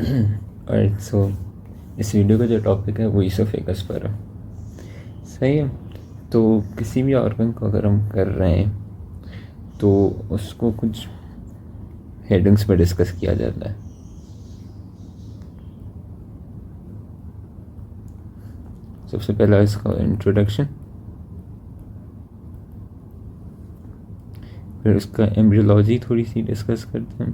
और सो इस वीडियो का जो टॉपिक है वो ईसोफेगस पर है। सही है। तो किसी भी ऑर्गन को अगर हम कर रहे हैं तो उसको कुछ हेडिंग्स पर डिस्कस किया जाता है। सबसे पहला इसका इंट्रोडक्शन, फिर उसका एम्ब्रियोलॉजी थोड़ी सी डिस्कस करते हैं,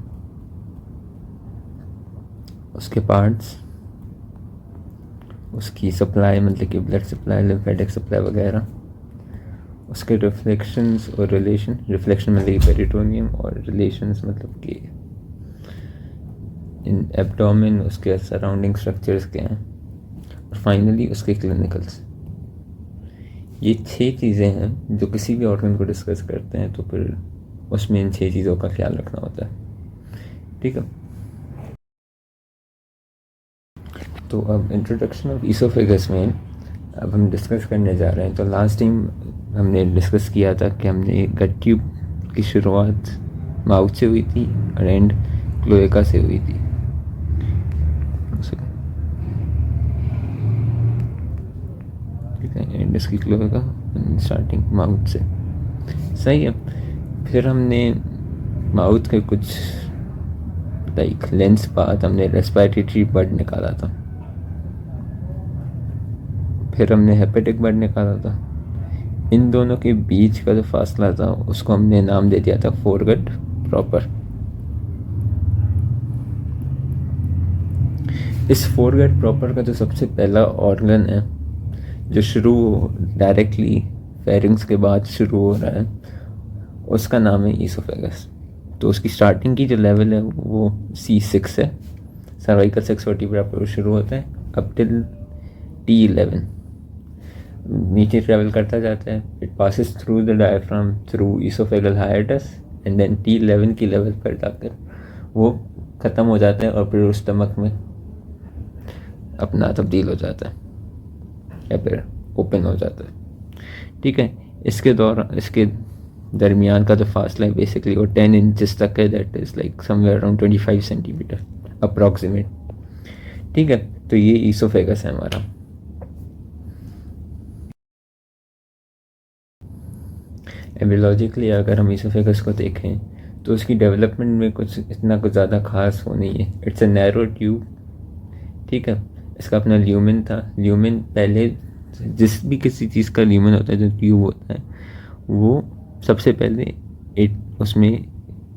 उसके पार्ट्स, उसकी सप्लाई मतलब कि ब्लड सप्लाई, लिम्फेटिक सप्लाई वगैरह, उसके रिफ्लेक्शंस और रिलेशन, रिफ्लेक्शन मतलब कि पेरिटोनियम और रिलेशंस मतलब कि इन एब्डोमेन, उसके सराउंडिंग स्ट्रक्चर्स क्या हैं, और फाइनली उसके क्लिनिकल्स। ये 6 चीज़ें हैं जो किसी भी ऑर्गन को डिस्कस करते हैं तो फिर उसमें इन 6 चीज़ों का ख्याल रखना होता है। ठीक है। तो अब इंट्रोडक्शन ऑफ ईसोफेगस में अब हम डिस्कस करने जा रहे हैं। तो लास्ट टाइम हमने डिस्कस किया था कि हमने गट ट्यूब की शुरुआत माउथ से हुई थी और एंड क्लोएका से हुई थी। ठीक है, एंड इसकी क्लोएका, स्टार्टिंग माउथ से। सही है। फिर हमने माउथ के कुछ लाइक लेंस बाद हमने रेस्पिरेटरी बड निकाला था, फिर हमने हेपेटिक बड निकाला था। इन दोनों के बीच का जो फासला था उसको हमने नाम दे दिया था फोरगट प्रॉपर। इस फोरगट प्रॉपर का जो सबसे पहला ऑर्गन है जो शुरू डायरेक्टली फेरिंग्स के बाद शुरू हो रहा है उसका नाम है ईसोफेगस। तो उसकी स्टार्टिंग की जो लेवल है वो C6 है, सर्वाइकल 6 वर्टिब्रा पर शुरू होता है अप टिल T11 नीचे ट्रेवल करता जाता है। It passes through the diaphragm through oesophageal hiatus and then T11 की लेवल पर जाकर वो ख़त्म हो जाता है और फिर उस स्टमक में अपना तब्दील हो जाता है या फिर ओपन हो जाता है। ठीक है। इसके दौरान इसके दरमियान का जो फासला है बेसिकली वो 10 इंचेस तक है, that is like somewhere around 25 centimetre approximate. ठीक है। तो ये ईसोफेगस है हमारा। एम्ब्रियोलॉजिकली अगर हम ईसोफेगस को देखें तो उसकी डेवलपमेंट में कुछ ज़्यादा खास वो नहीं है। It's a narrow tube. ठीक है। इसका अपना ल्यूमेन था। ल्यूमेन पहले जिस भी किसी चीज़ का ल्यूमेन होता है जो ट्यूब होता है वो सबसे पहले उसमें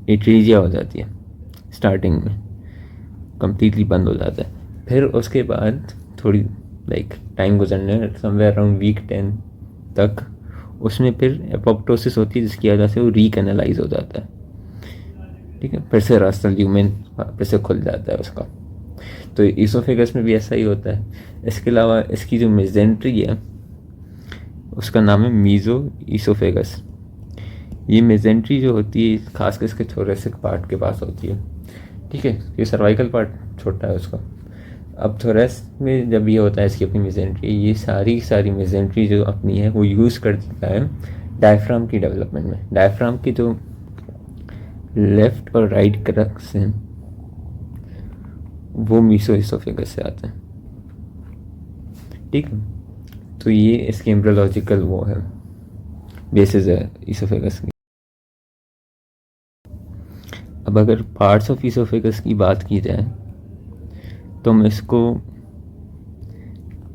एट्रीजिया हो जाती है, स्टार्टिंग में कम्प्लीटली बंद हो जाता है। फिर उसके बाद थोड़ी लाइक टाइम गुजरने समवेयर अराउंड वीक 10 तक उसमें फिर एपोप्टोसिस होती है जिसकी वजह से वो रीकैनलाइज हो जाता है। ठीक है। फिर से रास्ता ल्यूमेन फिर से खुल जाता है उसका। तो ईसोफेगस में भी ऐसा ही होता है। इसके अलावा इसकी जो मेजेंट्री है उसका नाम है मीज़ो ईसोफेगस। ये मेजेंट्री जो होती है खासकर इसके थोरेसिक पार्ट के पास होती है। ठीक है। ये सर्वाइकल पार्ट छोटा है उसका। अब थोरेस में जब ये होता है इसकी अपनी मेजेंट्री, ये सारी मेजेंट्री जो अपनी है वो यूज़ कर देता है डायफ्राम की डेवलपमेंट में। डायफ्राम की जो लेफ्ट और राइट क्रक्स हैं वो मीसो ईसोफेगस से आते हैं। ठीक है। तो ये इसकी एम्ब्रियोलॉजिकल वो है, बेसिस है ईसोफेगस की। अब अगर पार्ट्स ऑफ ईसोफेगस की बात की जाए तो हम इसको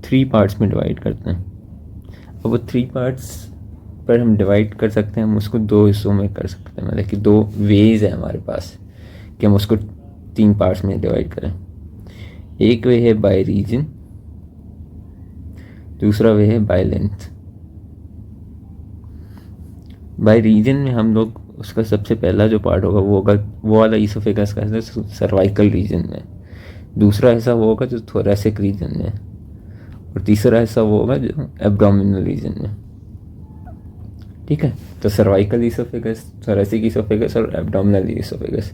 3 पार्ट्स में डिवाइड करते हैं। अब वो 3 पार्ट्स पर हम डिवाइड कर सकते हैं, हम उसको 2 हिस्सों में कर सकते हैं, मतलब कि 2 वेज है हमारे पास कि हम उसको 3 पार्ट्स में डिवाइड करें। एक वे है बाय रीजन, दूसरा वे है बाय लेंथ। बाय रीजन में हम लोग उसका सबसे पहला जो पार्ट होगा वो वाला ईसोफेगस का सर्वाइकल रीजन में, दूसरा हिस्सा वो होगा जो थोरेसिक रीजन में, और तीसरा हिस्सा वो होगा जो एब्डोमिनल रीजन में। ठीक है। तो सर्वाइकल ईसोफेगस, थोरेसिक ईसोफेगस और एब्डोमिनल ईसोफेगस।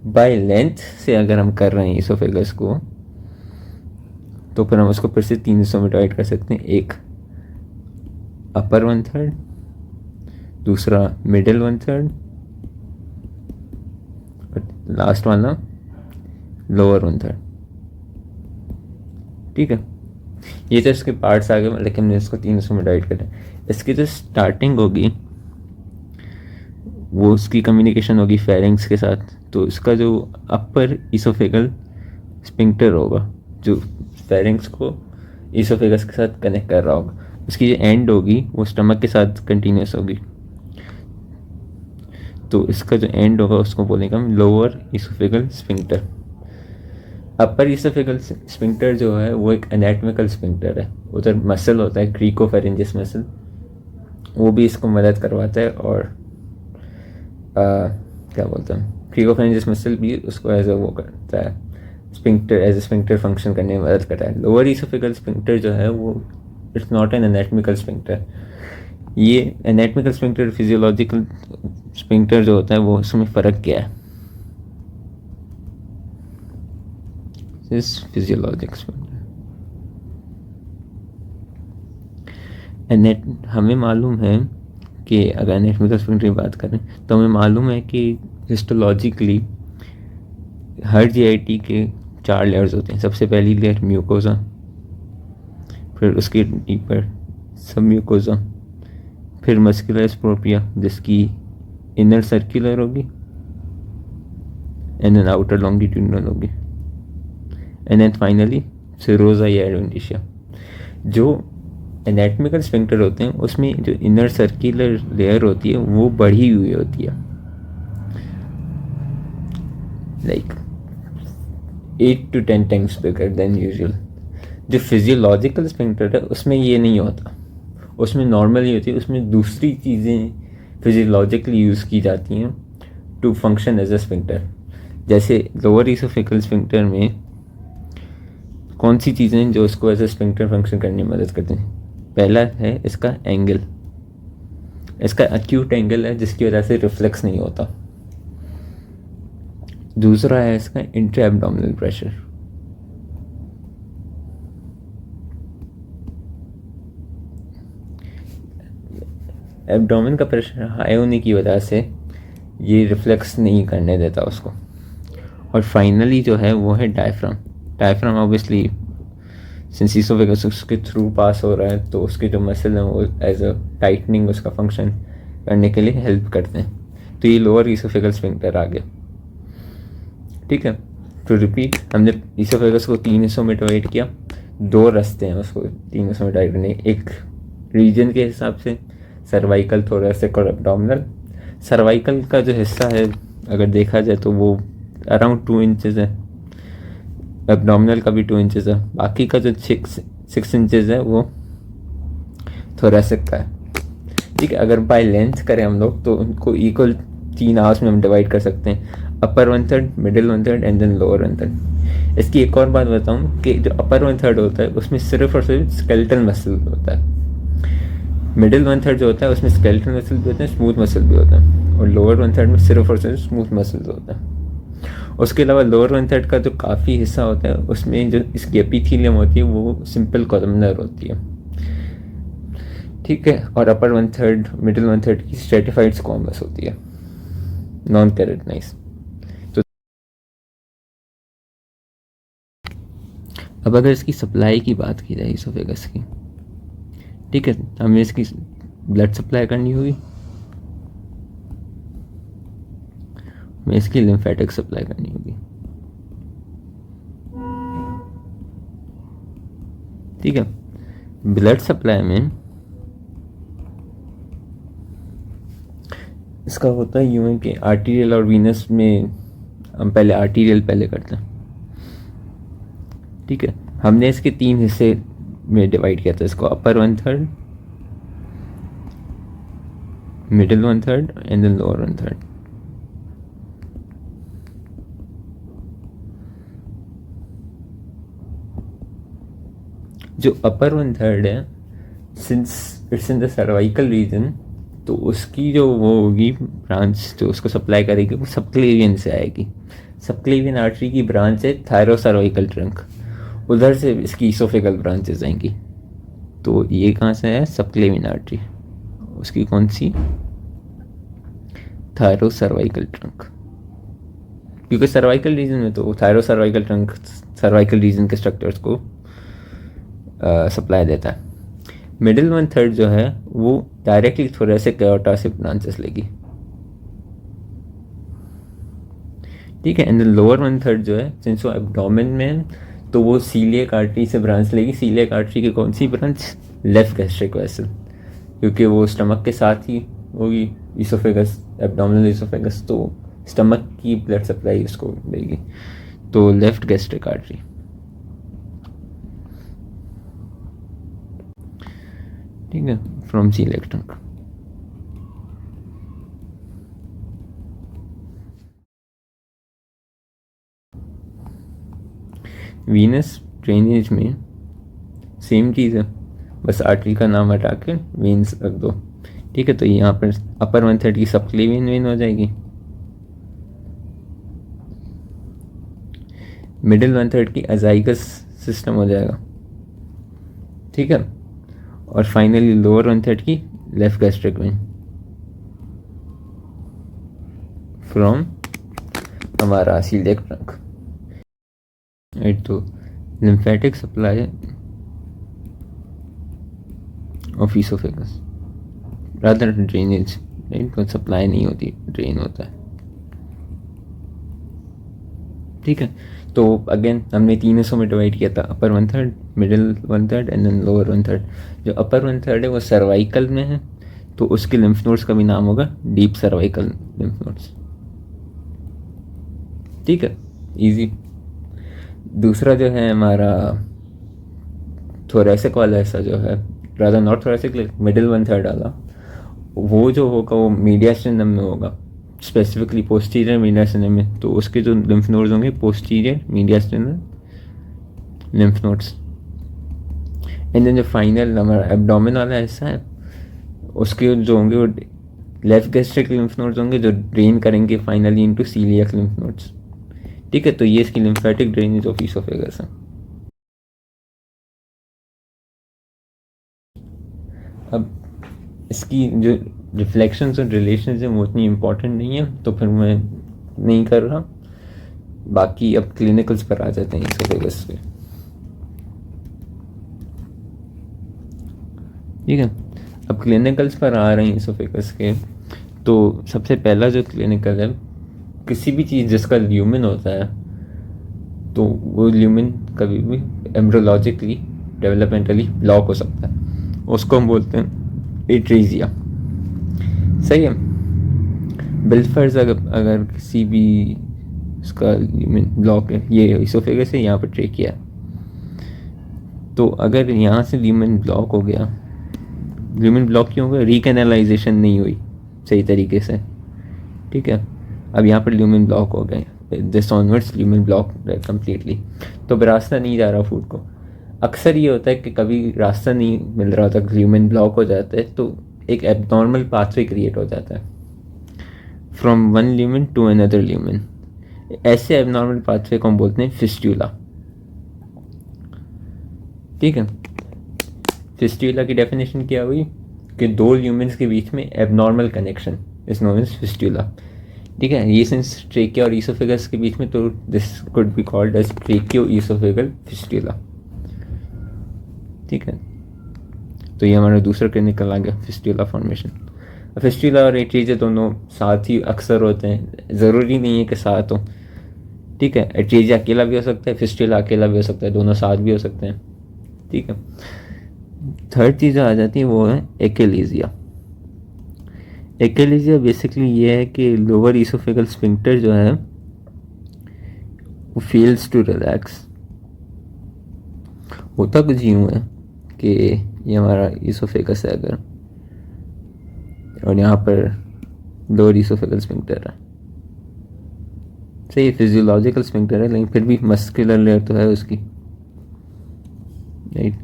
बाय लेंथ से अगर हम कर रहे हैं ईसोफेगस को तो फिर हम उसको फिर से 3 हिस्सों में डिवाइड कर सकते हैं। एक अपर 1/3, दूसरा मिडिल 1/3 और लास्ट वाला लोअर 1/3। ठीक है, ये तो इसके पार्ट्स आ गए, लेकिन हमने इसको 3 हिस्सों में डिवाइड करें। इसकी जो स्टार्टिंग होगी वो उसकी कम्युनिकेशन होगी फेरिंग्स के साथ, तो इसका जो अपर इसोफेगल स्पिंक्टर होगा जो फेरिंग्स को इसोफेगस के साथ कनेक्ट कर रहा होगा, उसकी जो एंड होगी वो स्टमक के साथ कंटिन्यूस होगी, तो इसका जो एंड होगा उसको बोलेंगे हम लोअर इसोफेगल स्पिंक्टर। अपर इसोफेगल स्पिंक्टर जो है वो एक एनाटॉमिकल स्पिंक्टर है, उधर मसल होता है क्रीकोफेरेंजियस मसल, वो भी इसको मदद करवाता है, और क्या बोलते हैं क्रीकोफेरेंजियस मसल भी उसको एज ए वो करता है, sphincter as a sphincter function करने में मदद करता है। लोअर इसोफेगल स्पिंक्टर जो है वो it's not an anatomical sphincter. ये एनाटॉमिकल स्पिंक्टर फिजियोलॉजिकल स्पिंक्टर जो होता है वो उसमें फ़र्क क्या है, इस फिजियोलॉजिक स्पिंक्टर हमें मालूम है कि अगर एनाटॉमिकल स्पिंक्टर की बात करें तो हमें मालूम है कि हिस्टोलॉजिकली हर जीआईटी के 4 लेयर्स होते हैं। सबसे पहली लेयर म्यूकोजा, फिर उसके डीपर सब म्यूकोजा, फिर मस्कुलर स्प्रोपिया जिसकी इनर सर्कुलर होगी एंड देन आउटर लॉन्गिट्यूडिनल होगी, एंड देन फाइनली सिरोजा या एडवेंटिशिया। जो एनाटॉमिकल स्पिंक्टर होते हैं उसमें जो इनर सर्कुलर लेयर होती है वो बढ़ी हुई होती है, like 8 to 10 times bigger than usual। जो फिजियोलॉजिकल स्पिंक्टर है उसमें ये नहीं होता, उसमें नॉर्मल ही होती है, उसमें दूसरी चीज़ें फिजियोलॉजिकली यूज़ की जाती हैं to function as a sphincter. जैसे लोअर इसोफेगल स्पिंक्टर में कौन सी चीज़ें जो उसको एज अ स्पिंक्टर फंक्शन करने में मदद करती हैं? पहला है इसका एंगल, इसका एक्यूट एंगल है जिसकी वजह से रिफ्लेक्स नहीं होता। दूसरा है इसका इंट्रा एब्डोमिनल प्रेशर, एब्डोमेन का प्रेशर हाई होने की वजह से ये रिफ्लेक्स नहीं करने देता उसको। और फाइनली जो है वो है diaphragm. Diaphragm obviously since oesophagus उसके थ्रू पास हो रहा है तो उसके जो मसल हैं वो एज अ टाइटनिंग उसका फंक्शन करने के लिए हेल्प करते हैं। तो ये लोअर इसोफेगल स्फिंक्टर आ गया, ठीक है। तो रिपीट, हमने इसोफेगस को 3 हिस्सों में डिवाइड किया, 2 रास्ते हैं उसको 3 हिस्सों में डिवाइड करने, एक रीजन के हिसाब से सर्वाइकल, थोरेसिक और एब्डोमिनल। सर्वाइकल का जो हिस्सा है अगर देखा जाए तो वो अराउंड 2 इंचेस है, एब्डोमिनल का भी 2 इंचेस है, बाकी का जो 6 इंचेस है वो थोरेसिक का है, ठीक है। अगर बाय लेंथ करें हम लोग तो उनको इक्वल 3 हाउस में हम डिवाइड कर सकते हैं, अपर 1/3, मिडिल 1/3 एंड देन लोअर 1/3। इसकी एक और बात बताऊं कि जो अपर 1/3 होता है उसमें सिर्फ और सिर्फ स्केलेटल मसल होता है, मिडिल 1/3 जो होता है उसमें स्केलेटल मसल भी होते हैं, स्मूथ मसल भी होता है, और लोअर 1/3 में सिर्फ और सिर्फ स्मूथ मसल होता है। उसके अलावा लोअर 1/3 का जो काफ़ी हिस्सा होता है उसमें जो इसकी एपिथेलियम होती है वो सिंपल कॉलमनर होती है, ठीक है। और अपर 1/3, मिडिल 1/3 की स्ट्रेटिफाइड स्क्वामस होती है, नॉन केराटिनाइज। तो अब अगर इसकी सप्लाई की बात की जाए इसोफेगस की, ठीक है, हमें इसकी ब्लड सप्लाई करनी होगी, हमें इसकी लिम्फेटिक सप्लाई करनी होगी, ठीक है। ब्लड सप्लाई में इसका होता है यूं कि आर्टीरियल और वीनस में हम पहले आर्टीरियल पहले करते हैं, ठीक है। हमने इसके 3 हिस्से में डिवाइड किया था इसको, अपर 1/3, मिडिल 1/3 एंड देन लोअर 1/3। जो अपर 1/3 है, since it's in the cervical region, तो उसकी जो वो होगी ब्रांच जो उसको सप्लाई करेगी वो सबक्लेवियन से आएगी। सबक्लेवियन आर्टरी की ब्रांच है थायरोसर्वाइकल ट्रंक, उधर से इसकी इसोफेगल ब्रांचेस आएंगी। तो ये कहाँ से है? सबक्लेवियन आर्टरी, उसकी कौन सी? थायरोसर्वाइकल ट्रंक, क्योंकि सर्वाइकल रीजन में तो थायरोसर्वाइकल ट्रंक सर्वाइकल रीजन के स्ट्रक्चर्स को सप्लाई देता है। मिडिल 1/3 जो है वो डायरेक्टली थोरेसिक एओर्टा से ब्रांचेस लेगी, ठीक है। एंड लोअर 1/3 जो है सिंस वो एब्डोमेन में है तो वो सीलिएक आर्टरी से ब्रांच लेगी। सीलिएक आर्टरी की कौन सी ब्रांच? लेफ्ट गैस्ट्रिक वेसल, क्योंकि वो स्टमक के साथ ही होगी, ईसोफेगस, एब्डोमिनल ईसोफेगस, तो स्टमक की ब्लड सप्लाई उसको देगी, तो लेफ्ट गैस्ट्रिक आर्टरी। ठीक है, from coeliac trunk. Venous drainage में सेम चीज़ है, बस आर्टरी का नाम हटा के वेन्स रख दो, ठीक है। तो यहाँ पर अपर 1/3 की सबक्लेवियन वेन हो जाएगी, मिडिल 1/3 की अजाइगस सिस्टम हो जाएगा, ठीक है। और फाइनली लोअर 1/3 की लेफ्ट गैस्ट्रिक वेन फ्रॉम हमारा सीलिएक ट्रंक। तो lymphatic supply of oesophagus rather drainage, right, तो सप्लाई नहीं होती, ड्रेन होता है, ठीक है। तो अगेन हमने 3 हिस्सों में डिवाइड किया था, अपर 1/3, मिडिल 1/3 एंड देन लोअर 1/3। जो अपर 1/3 है वो सर्वाइकल में है, तो उसके लिम्फ नोड्स का भी नाम होगा डीप सर्वाइकल लिम्फ नोड्स, ठीक है, इजी। दूसरा जो है हमारा थोरेसिक वाला हिस्सा जो है, रादर नॉट थोरेसिक, मिडिल 1/3 वाला, वो जो होगा वो मीडियास्टिनम में होगा, स्पेसिफिकली पोस्टीरियर मीडियास्टिनम में। तो उसके जो लिम्फ नोड्स होंगे posterior mediastinum lymph nodes. And then जो फाइनल हमारा एब्डोमेन वाला हिस्सा है उसके जो होंगे वो लेफ्ट गैस्ट्रिक लिम्फ नोड्स होंगे जो ड्रेन करेंगे finally into coeliac lymph nodes, ठीक है। तो ये इसकी लिम्फेटिक ड्रेनेज ऑफ ईसोफेगस है। अब इसकी जो रिफ्लेक्शंस और रिलेशंस हैं वो उतनी इम्पोर्टेंट नहीं है, तो फिर मैं नहीं कर रहा। बाकी अब क्लिनिकल्स पर आ जाते हैं ईसोफेगस पे, ठीक है। अब क्लिनिकल्स पर आ रहे हैं ईसोफेगस के, तो सबसे पहला जो क्लिनिकल है, किसी भी चीज़ जिसका ल्यूमिन होता है तो वो ल्यूमिन कभी भी एम्ब्रोलॉजिकली डेवलपमेंटली ब्लॉक हो सकता है, उसको हम बोलते हैं एट्रीजिया, सही है। बिलफर्स अगर किसी भी उसका ल्यूमिन ब्लॉक है, ये ईसोफेगस है, यहाँ पर ट्रेकिया है, तो अगर यहाँ से ल्यूमिन ब्लॉक हो गया, ल्यूमिन ब्लॉक क्यों हो गया? रिकैनलाइजेशन नहीं हुई सही तरीके से, ठीक है। अब यहाँ पर ल्यूमिन ब्लॉक हो गए, this onwards lumen block completely, तो अब रास्ता नहीं जा रहा फूड को। अक्सर ये होता है कि कभी रास्ता नहीं मिल रहा होता, ल्यूमिन ब्लॉक हो जाता है, तो एक एबनॉर्मल पाथवे क्रिएट हो जाता है from one lumen to another lumen. ऐसे एबनॉर्मल पाथवे को हम बोलते हैं फिस्ट्यूला, ठीक है। फिस्ट्यूला की डेफिनेशन क्या हुई कि दो ल्यूमिन्स के बीच में abnormal connection is known as fistula, ठीक है। ये सिंस ट्रेकिया और ईसोफेगस के बीच में, तो this could be called as tracheo oesophageal fistula, ठीक है। तो ये हमारा दूसरा क्लिनिकल आ गया, फिस्ट्यूला फॉर्मेशन। फिस्ट्यूला और एट्रीजिया दोनों साथ ही अक्सर होते हैं, ज़रूरी नहीं है कि साथ हो, ठीक है। एट्रीजिया अकेला भी हो सकता है, फिस्ट्यूला अकेला भी हो सकता है, दोनों साथ भी हो सकते हैं, ठीक है। थर्ड चीज़ आ जाती है वो है एकेलेजिया। एकेलेजिया बेसिकली ये है कि लोअर ईसोफेगल स्फिंक्टर जो है वो फेल्स टू रिलैक्स। होता कुछ यूँ है कि ये हमारा ईसोफेगस है अगर, और यहाँ पर लोअर ईसोफेगल स्फिंक्टर है, सही फिजियोलॉजिकल स्फिंक्टर है, लेकिन फिर भी मस्कुलर लेयर तो है उसकी, राइट,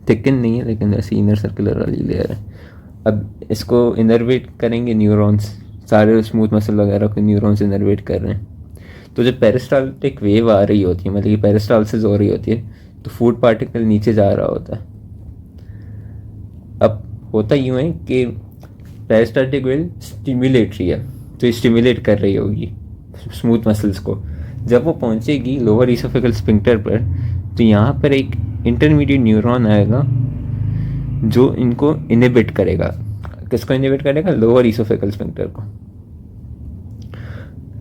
थिकन नहीं है लेकिन ऐसी इनर सर्कुलर वाली लेयर है। अब इसको इनर्वेट करेंगे न्यूरॉन्स, सारे स्मूथ मसल वगैरह को न्यूरॉन्स इनर्वेट कर रहे हैं, तो जब पेरिस्टाल्टिक वेव आ रही होती है, मतलब कि पेरिस्टाल्सिस हो रही होती है, तो फूड पार्टिकल नीचे जा रहा होता है। अब होता यूँ है कि पेरिस्टाल्टिक वेव स्टिमुलेटरी है, तो स्टिमुलेट कर रही होगी स्मूथ मसल्स को। जब वो पहुंचेगी लोअर ईसोफेगल स्फिंक्टर पर, तो यहाँ पर एक इंटरमीडिएट न्यूरॉन आएगा जो इनको इनहिबिट करेगा। किसको इनहिबिट करेगा? लोअर ईसोफेगल स्फिंक्टर को।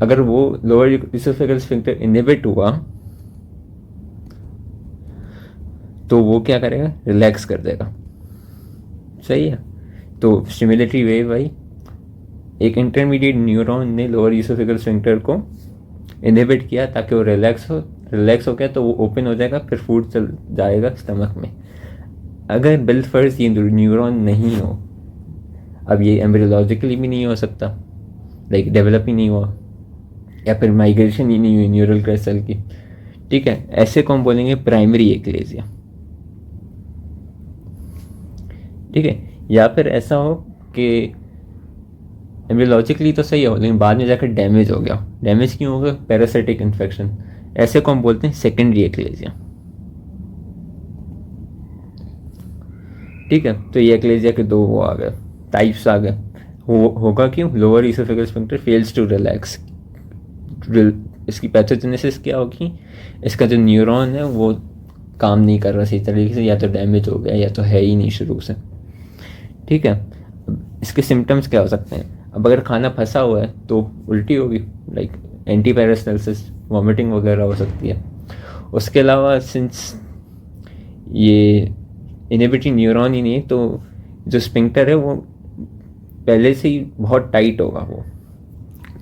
अगर वो लोअर ईसोफेगल स्फिंक्टर इनहिबिट हुआ तो वो क्या करेगा? रिलैक्स कर देगा। सही है। तो स्टिमुलेटरी वेव आई, एक इंटरमीडिएट न्यूरॉन ने लोअर ईसोफेगल स्फिंक्टर को इनहिबिट किया ताकि वो रिलैक्स हो गया तो वो ओपन हो जाएगा, फिर फूड चल जाएगा स्टमक में। अगर बिलफर्स ये न्यूरॉन नहीं हो, अब ये एम्ब्रियोलॉजिकली भी नहीं हो सकता, लाइक डेवलप ही नहीं हुआ, या फिर माइग्रेशन ही नहीं हुई न्यूरल क्रस्ट सेल की, ठीक है, ऐसे को हम बोलेंगे प्राइमरी एक्लेजिया। ठीक है। या फिर ऐसा हो कि एम्ब्रियोलॉजिकली तो सही हो लेकिन बाद में जाकर डैमेज हो गया। डैमेज क्यों होगा? Parasitic infection. ऐसे को हम बोलते हैं सेकेंडरी एक्लेजिया। ठीक है। तो ये एक्लेजिया के दो वो आ गए, टाइप्स आ गए। होगा क्यों? Lower oesophageal sphincter fails to relax. इसकी पैथोजेनेसिस क्या होगी? इसका जो न्यूरॉन है वो काम नहीं कर रहा सही तरीके से, या तो डैमेज हो गया या तो है ही नहीं शुरू से। ठीक है। इसके सिम्टम्स क्या हो सकते हैं? अब अगर खाना फंसा हुआ है तो उल्टी होगी, लाइक एंटीपैरास्टल्सिस, वॉमिटिंग वगैरह हो सकती है। उसके अलावा सिंस ये इनहिबिटिंग न्यूरॉन ही नहीं तो जो स्फिंक्टर है वो पहले से ही बहुत टाइट होगा वो,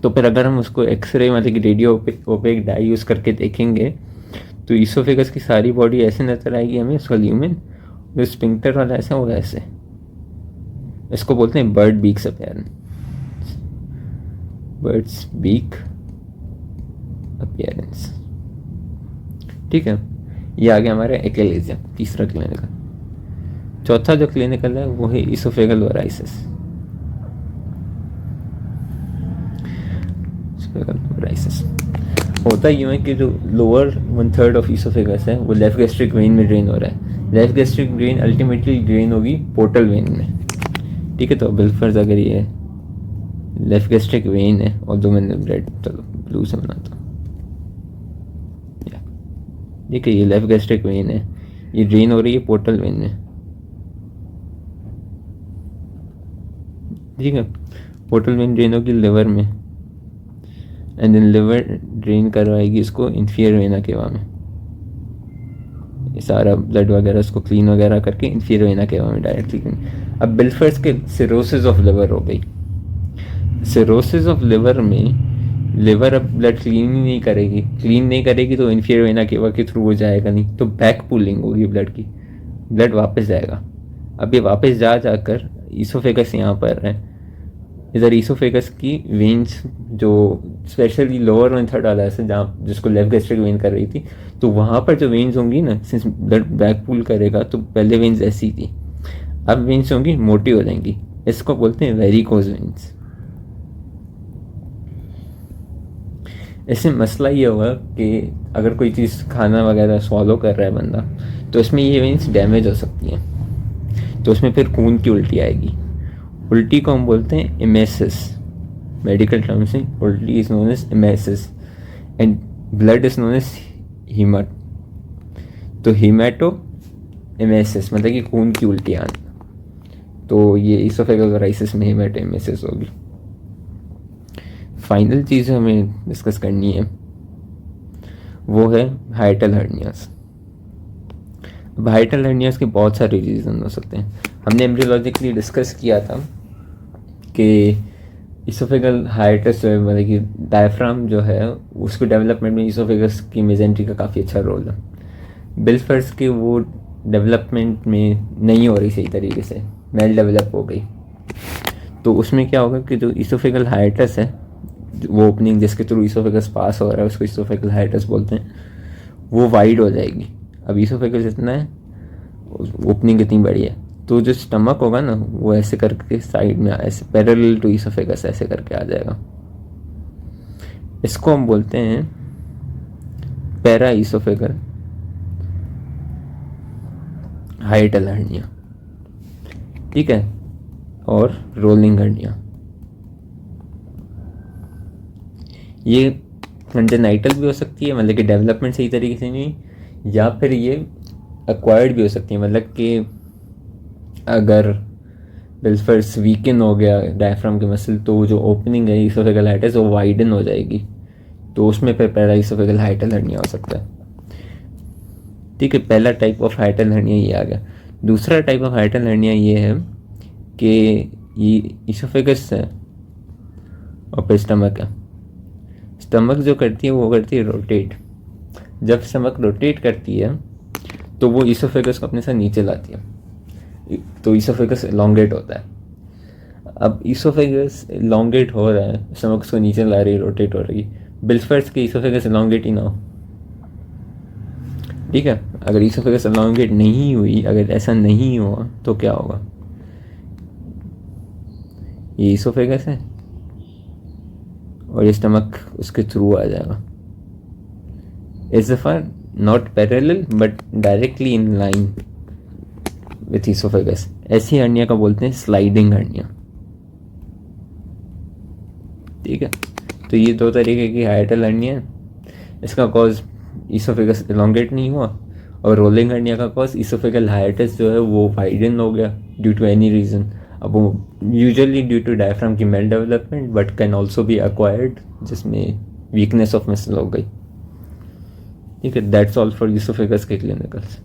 तो फिर अगर हम उसको एक्सरे मतलब कि रेडियो ओपेक डाई यूज़ करके देखेंगे तो ईसोफेगस की सारी बॉडी ऐसे नजर आएगी हमें, उसका ल्यूमेन जो स्फिंक्टर वाला ऐसा होगा ऐसे। इसको बोलते हैं bird beaks appearance, birds beak appearance. ठीक है। ये आ गया हमारा एक्लेजिया, तीसरा क्लिनिकल। चौथा जो क्लिनिकल है वो है ईसोफेगल वराइसिस। होता यूँ है कि जो लोअर 1/3 ऑफ ईसोफेगस है वो लेफ्ट गैस्ट्रिक वेन में ड्रेन हो रहा है। Left gastric when ultimately drain होगी पोर्टल वेन में। ठीक है। तो बिलफर्ज अगर ये लेफ्ट गैस्ट्रिक वेन है और जो मैंने रेड चलो ब्लू से बनाता हूँ, ठीक है, ये लेफ्ट गैस्ट्रिक वेन है, ये ड्रेन हो रही है पोर्टल वेन में। ठीक है। पोर्टल वेन ड्रेन होगी लिवर में, एंड देन लिवर ड्रेन करवाएगी इसको इंफीरियर वेना केवा में। ये सारा ब्लड वगैरह इसको क्लीन वगैरह करके इंफीरियर वेना केवा में डायरेक्टली क्लीन। अब बिलफर्स के सिरोसिस ऑफ लिवर हो गई। सिरोसिस ऑफ लिवर में लिवर अब ब्लड क्लीन ही नहीं करेगी, क्लीन नहीं करेगी तो इंफीरियर वेना केवा के थ्रू वो जाएगा नहीं, तो बैक पुलिंग होगी ब्लड की, ब्लड वापस जाएगा। अब ये वापस जाकर ईसोफेगस यहाँ पर है, इधर ईसोफेगस की वेन्स जो स्पेशली लोअर 1/3 वाला है जहाँ जिसको लेफ्ट गैस्ट्रिक वेन कर रही थी, तो वहाँ पर जो वेन्स होंगी ना, सिंस ब्लड बैक पुल करेगा तो पहले वेन्स ऐसी थी, अब वेन्स होंगी मोटी हो जाएंगी। इसको बोलते हैं वेरिकोज वेन्स। इससे मसला ये होगा कि अगर कोई चीज़ खाना वगैरह सॉलो कर रहा है बंदा तो इसमें ये वेन्स डैमेज हो सकती हैं, तो उसमें फिर खून की उल्टी आएगी। उल्टी को हम बोलते हैं एमेसिस, मेडिकल टर्म से उल्टी is known as emesis, and blood is known as haemat. तो हीमेटो एमेसिस मतलब कि खून की उल्टी आना, तो ये ईसोफेगल वराइसिस में हीमेटो एमेसिस होगी। फाइनल चीज़ हमें डिस्कस करनी है वो है हाइटल हर्नियास। अब हाइटल हर्नियास के बहुत सारे रीज़न हो सकते हैं। हमने एम्ब्रियोलॉजिकली डिस्कस किया था कि ईसोफेगल हाइटस मतलब कि डायफ्राम जो है उसको डेवलपमेंट में ईसोफेगस की मेजेंट्री का काफ़ी अच्छा रोल है। बिलफर्स के वो डेवलपमेंट में नहीं हो रही सही तरीके से, वेल डेवलप हो गई, तो उसमें क्या होगा कि जो ईसोफेगल हाइटस है, वो ओपनिंग जिसके थ्रू ईसोफेगस पास हो रहा है उसको ईसोफेगल हाइटस बोलते हैं, वो वाइड हो जाएगी। अब ईसोफेगस जितना है ओपनिंग कितनी बड़ी है, तो जो स्टमक होगा ना वो ऐसे करके साइड में ऐसे पैरेलल टू ईसोफेगस ऐसे करके आ जाएगा। इसको हम बोलते हैं पैरा ईसोफेगल हाइटल हर्निया। ठीक है। और रोलिंग हर्निया, ये कंजेनाइटल भी हो सकती है, मतलब कि डेवलपमेंट सही तरीके से नहीं, या फिर ये एक्वायर्ड भी हो सकती है, मतलब कि अगर बिल्फर्स वीकन हो गया डायफ्राम के मसल, तो जो ओपनिंग है इसोफेगल हाइटस वो वाइडन हो जाएगी, तो उसमें फिर पहला इसोफेगल हाइटल हर्निया हो सकता है। ठीक है, पहला टाइप ऑफ हाइटल हर्निया ये आ गया। दूसरा टाइप ऑफ हाइटल हर्निया ये है कि ये इसोफेगस है और फिर स्टमक है। स्टमक जो करती है वो करती है रोटेट। जब स्टमक रोटेट करती है तो वो इसोफेगस को अपने साथ नीचे लाती है, तो इसोफेगस एलोंगेट होता है। अब इसोफेगस एलोंगेट हो रहा है, स्टमक उसको नीचे ला रही है, रोटेट हो रही है, बिल्फर्स की इसोफेगस एलोंगेट ही ना हो। ठीक है, अगर इसोफेगस एलोंगेट नहीं हुई, अगर ऐसा नहीं हुआ तो क्या होगा, ये इसोफेगस है और ये स्टमक उसके थ्रू आ जाएगा। इस दफा not parallel but directly in line with oesophagus. ऐसी हर्निया का बोलते हैं स्लाइडिंग हर्निया। ठीक है, तो ये दो तरीके की हाइटल हर्निया है। इसका कॉज इसोफेगस एलोंगेट नहीं हुआ, और रोलिंग हर्निया का कॉज इसोफेगल हाइटस जो है वो वाइडन हो गया ड्यू टू एनी रीज़न। अब वो यूजुअली ड्यू टू डायफ्राम की mal development, but can also be acquired, जिसमें वीकनेस ऑफ मसल हो गई। ठीक है, दैट्स ऑल फॉर इसोफेगस के क्लिनिकल्स।